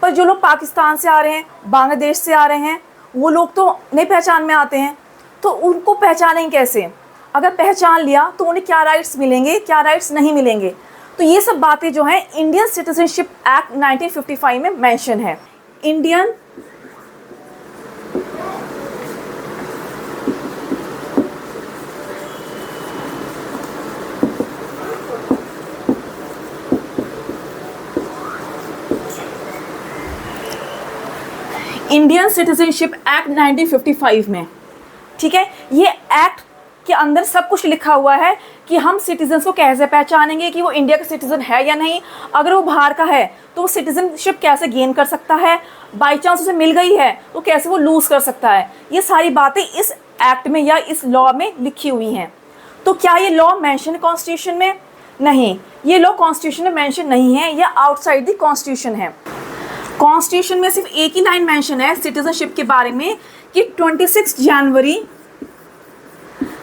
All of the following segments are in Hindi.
पर जो लोग पाकिस्तान से आ रहे हैं, बांग्लादेश से आ रहे हैं, वो लोग तो नहीं पहचान में आते हैं, तो उनको पहचानेंगे कैसे? अगर पहचान लिया तो उन्हें क्या राइट्स मिलेंगे, क्या राइट्स नहीं मिलेंगे? तो ये सब बातें जो हैं इंडियन सिटीजनशिप एक्ट 1955 में मेंशन है। इंडियन इंडियन सिटीजनशिप एक्ट 1955 में, ठीक है, ये एक्ट के अंदर सब कुछ लिखा हुआ है कि हम सिटीजन्स को कैसे पहचानेंगे कि वो इंडिया का सिटीजन है या नहीं। अगर वो बाहर का है तो वो सिटीजनशिप कैसे गेन कर सकता है, बाई चांस उसे मिल गई है तो कैसे वो लूज़ कर सकता है। ये सारी बातें इस एक्ट में या इस लॉ में लिखी हुई हैं। तो क्या ये लॉ मेंशन है कॉन्स्टिट्यूशन में? नहीं, ये लॉ कॉन्स्टिट्यूशन में मेंशन नहीं है, यह आउटसाइड द कॉन्स्टिट्यूशन है। कॉन्स्टिट्यूशन में सिर्फ एक ही लाइन मेंशन है सिटीजनशिप के बारे में कि 26 जनवरी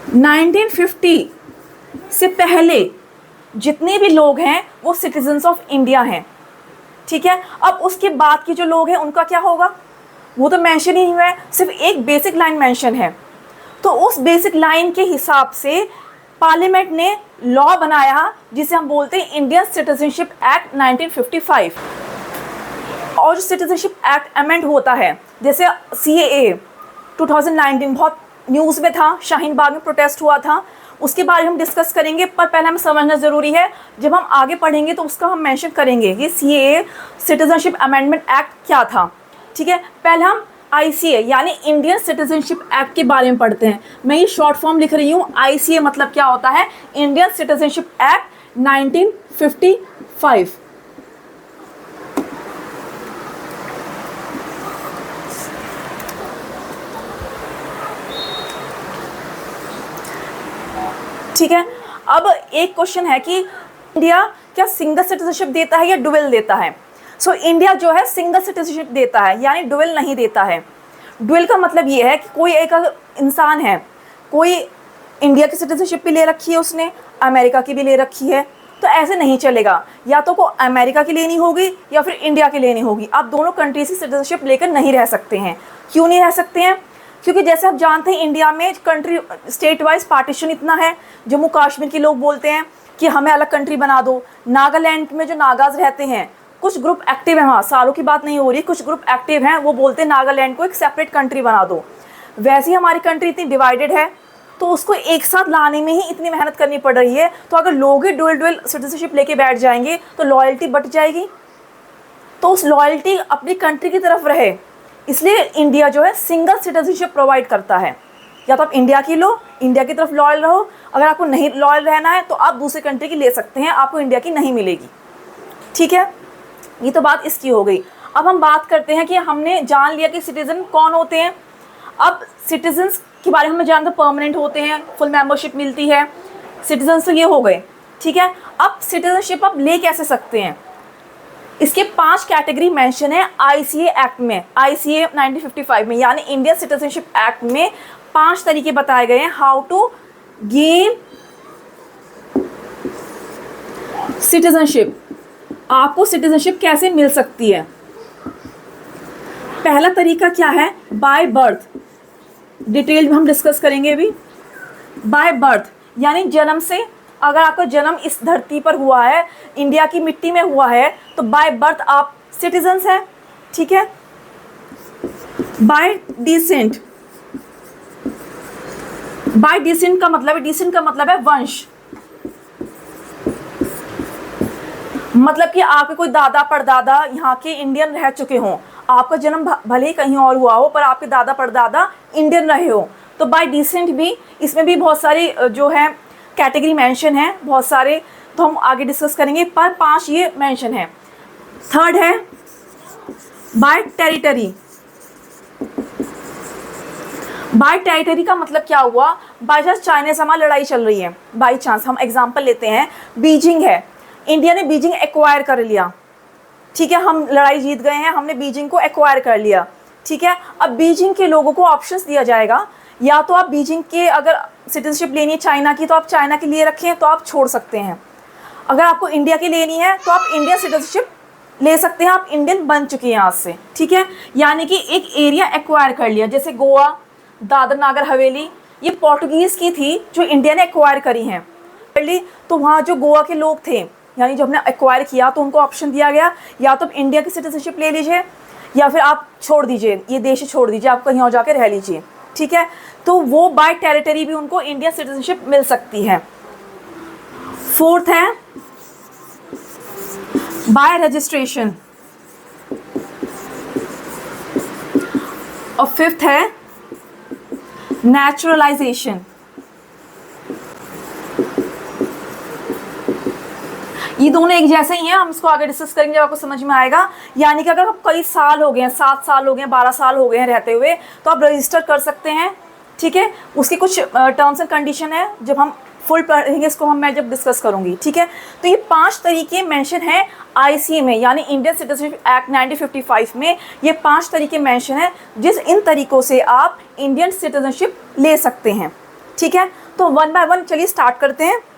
1950 से पहले जितने भी लोग हैं वो सिटीजन्स ऑफ इंडिया हैं, ठीक है। अब उसके बाद के जो लोग हैं उनका क्या होगा, वो तो मेंशन ही हुआ है, सिर्फ एक बेसिक लाइन मेंशन है। तो उस बेसिक लाइन के हिसाब से पार्लियामेंट ने लॉ बनाया जिसे हम बोलते हैं इंडियन सिटीजनशिप एक्ट 1955। और जो सिटीजनशिप एक्ट अमेंड होता है, जैसे CAA 2019 बहुत न्यूज़ में था, शाहीन बाग में प्रोटेस्ट हुआ था, उसके बारे में हम डिस्कस करेंगे, पर पहले हमें समझना ज़रूरी है, जब हम आगे पढ़ेंगे तो उसका हम मेंशन करेंगे ये CAA सिटीजनशिप अमेंडमेंट एक्ट क्या था, ठीक है। पहले हम ICA यानी इंडियन सिटीजनशिप एक्ट के बारे में पढ़ते हैं। मैं ये शॉर्ट फॉर्म लिख रही हूँ। ICA मतलब क्या होता है, इंडियन सिटीजनशिप एक्ट 1955। ठीक है। अब एक क्वेश्चन है कि इंडिया क्या सिंगल सिटीजनशिप देता है या डुअल देता है? सो इंडिया जो है सिंगल सिटीजनशिप देता है, यानी डुअल नहीं देता है। डुअल का मतलब ये है कि कोई एक इंसान है, कोई इंडिया की सिटीजनशिप भी ले रखी है उसने, अमेरिका की भी ले रखी है, तो ऐसे नहीं चलेगा। या तो को अमेरिका की लेनी होगी या फिर इंडिया की लेनी होगी। आप दोनों कंट्रीज की सिटीजनशिप लेकर नहीं रह सकते हैं। क्यों नहीं रह सकते हैं? क्योंकि जैसे आप जानते हैं इंडिया में कंट्री स्टेट वाइज पार्टीशन इतना है। जम्मू कश्मीर के लोग बोलते हैं कि हमें अलग कंट्री बना दो। नागालैंड में जो नागाज रहते हैं, कुछ ग्रुप एक्टिव हैं, वहाँ सालों की बात नहीं हो रही, कुछ ग्रुप एक्टिव हैं, वो बोलते हैं नागालैंड को एक सेपरेट कंट्री बना दो। वैसे ही हमारी कंट्री इतनी डिवाइडेड है तो उसको एक साथ लाने में ही इतनी मेहनत करनी पड़ रही है। तो अगर लोग ही डुअल सिटीजनशिप लेके बैठ जाएंगे तो लॉयल्टी बट जाएगी। तो उस लॉयल्टी अपनी कंट्री की तरफ रहे, इसलिए इंडिया जो है सिंगल सिटीजनशिप प्रोवाइड करता है। या तो आप इंडिया की लो, इंडिया की तरफ लॉयल रहो। अगर आपको नहीं लॉयल रहना है तो आप दूसरे कंट्री की ले सकते हैं, आपको इंडिया की नहीं मिलेगी, ठीक है। ये तो बात इसकी हो गई। अब हम बात करते हैं कि हमने जान लिया कि सिटीज़न कौन होते हैं। अब सिटीजन्स के बारे में हमें जानते हैं, परमानेंट होते हैं, फुल मेंबरशिप मिलती है। सिटीजन्स तो ये हो गए, ठीक है। अब सिटीजनशिप आप ले कैसे सकते हैं? इसके 5 कैटेगरी मेंशन है ICA एक्ट में, ICA 1955 में, यानी इंडियन सिटीजनशिप एक्ट में 5 तरीके बताए गए हैं हाउ टू गेन सिटीजनशिप। आपको सिटीजनशिप कैसे मिल सकती है? पहला तरीका क्या है? By birth. डिटेल में हम डिस्कस करेंगे अभी। बाय बर्थ यानी जन्म से, अगर आपका जन्म इस धरती पर हुआ है, इंडिया की मिट्टी में हुआ है, तो बाय बर्थ आप सिटीजन्स हैं, ठीक है। बाय डिसेंट, बाय डिसेंट का मतलब है, डिसेंट का मतलब है वंश, मतलब कि आपके कोई दादा परदादा यहाँ के इंडियन रह चुके हों। आपका जन्म भले ही कहीं और हुआ हो पर आपके दादा परदादा इंडियन रहे हो, तो बाय डिसेंट भी, इसमें भी बहुत सारी जो है कैटेगरी मेंशन है, बहुत सारे, तो हम आगे डिस्कस करेंगे, पर 5 ये मेंशन है। थर्ड है बाय टेरिटरी। बाय टेरिटरी का मतलब क्या हुआ? बाई चांस चाइना से हमारी लड़ाई चल रही है, बाई चांस हम एग्जांपल लेते हैं, बीजिंग है, इंडिया ने बीजिंग एक्वायर कर लिया, ठीक है, हम लड़ाई जीत गए हैं, हमने बीजिंग को एक्वायर कर लिया, ठीक है। अब बीजिंग के लोगों को ऑप्शंस दिया जाएगा, या तो आप बीजिंग के अगर सिटीजनशिप लेनी है चाइना की तो आप चाइना के लिए रखें तो आप छोड़ सकते हैं। अगर आपको इंडिया की लेनी है तो आप इंडियन सिटीजनशिप ले सकते हैं आप, इंडियन बन चुके हैं आज से, ठीक है। यानी कि एक एरिया एक्वायर कर लिया, जैसे गोवा, दादर नागर हवेली, ये पोर्टुगीज़ की थी जो इंडिया ने एक्वायर करी हैं, कर ली। तो वहाँ जो गोवा के लोग थे, यानी जो हमने एक्वायर किया, तो उनको ऑप्शन दिया गया या तो इंडिया की सिटीजनशिप ले लीजिए या फिर आप छोड़ दीजिए, ये देश छोड़ दीजिए, आप कहीं और जाके रह लीजिए, ठीक है। तो वो बाय टेरिटरी भी उनको इंडिया सिटीजनशिप मिल सकती है। फोर्थ है बाय रजिस्ट्रेशन, और फिफ्थ है नेचुरलाइजेशन। ये दोनों एक जैसे ही हैं, हम इसको आगे डिस्कस करेंगे जब आपको समझ में आएगा। यानी कि अगर आप कई साल हो गए हैं, 7 साल हो गए हैं, 12 साल हो गए हैं रहते हुए, तो आप रजिस्टर कर सकते हैं, ठीक है। उसकी कुछ टर्म्स एंड कंडीशन है, जब हम फुल पढ़ेंगे इसको मैं जब डिस्कस करूंगी, ठीक है। तो ये 5 तरीके मेंशन है आईसीए में, यानी इंडियन सिटीजनशिप एक्ट 1955 में ये 5 तरीके मेंशन है, इन तरीकों से आप इंडियन सिटीजनशिप ले सकते हैं, ठीक है। तो वन बाय वन चलिए स्टार्ट करते हैं।